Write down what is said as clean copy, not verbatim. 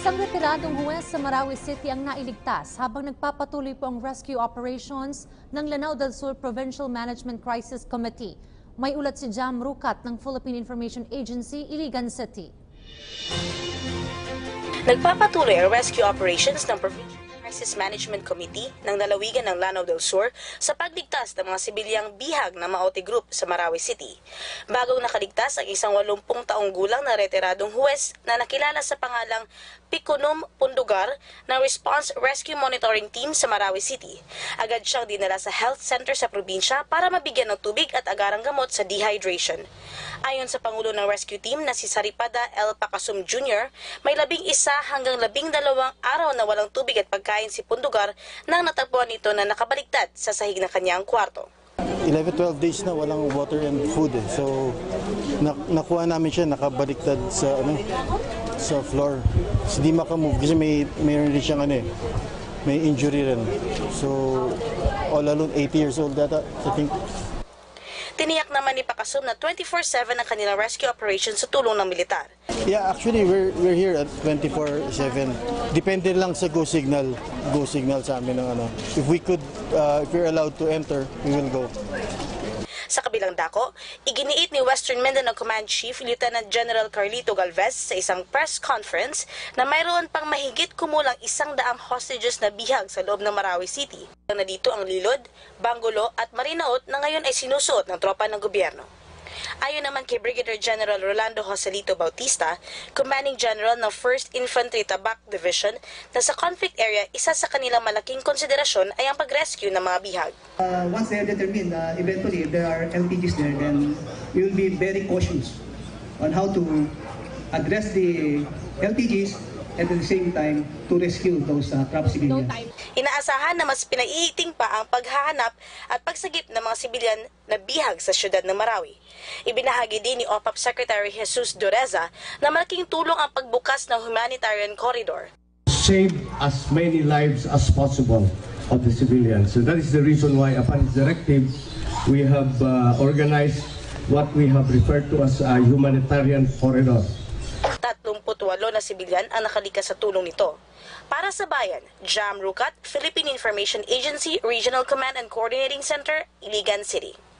Isang retiradong huwes sa Marawi City ang nailigtas habang nagpapatuloy po ang rescue operations ng Lanao del Sur Provincial Management Crisis Committee. May ulat si Jam Rukat ng Philippine Information Agency, Iligan City. Nagpapatuloy ang rescue operations ng Provincial Crisis Management Committee ng lalawigan ng Lanao del Sur sa pagligtas ng mga sibilyang bihag ng Maote Group sa Marawi City. Bagong nakaligtas ang isang 80 taong gulang na retiradong huwes na nakilala sa pangalang Pikunum Pundugar ng Response Rescue Monitoring Team sa Marawi City. Agad siyang dinala sa health center sa probinsya para mabigyan ng tubig at agarang gamot sa dehydration. Ayon sa Pangulo ng rescue team na si Saripada L. Pacasum Jr., may 11 hanggang 12 araw na walang tubig at pagkain si Pundugar nang natagpuan nito na nakabaliktad sa sahig ng kanyang kwarto. 11-12 days na walang water and food. So nakuha namin siya nakabaliktad sa floor. So, di makamove kasi mayroon din siyang may injury rin. So all alone 80 years old data, I think. Tiniyak naman ni Pacasum na 24/7 ang kanilang rescue operation sa tulong ng militar. Yeah, actually we're here at 24/7. Depende lang sa go signal sa amin ng If we're allowed to enter, we will go. Sa kabilang dako, iginiit ni Western Mindanao Command Chief Lieutenant General Carlito Galvez sa isang press conference na mayroon pang mahigit kumulang 100 hostages na bihag sa loob ng Marawi City. Na dito ang Lilod, Bangulo at Marinaot na ngayon ay sinusuot ng tropa ng gobyerno. Ayon naman kay Brigadier General Rolando Joselito Bautista, Commanding General ng 1st Infantry Tabak Division, na sa conflict area, isa sa kanilang malaking konsiderasyon ay ang pag-rescue ng mga bihag. Once they are determined, eventually if there are LPGs there, then we will be very cautious on how to address the LPGs and at the same time to rescue those trapped civilians. Inaasahan na mas pinaiiting pa ang paghahanap at pagsagip ng mga sibilyan na bihag sa siyudad ng Marawi. Ibinahagi din ni OPAP Secretary Jesus Dureza na malaking tulong ang pagbukas ng humanitarian corridor. Save as many lives as possible of the civilians. So that is the reason why upon its directive, we have organized what we have referred to as a humanitarian corridor. 38 na sibilyan ang nakalikas sa tulong nito. Para sa bayan, Jam Rukat, Philippine Information Agency, Regional Command and Coordinating Center, Iligan City.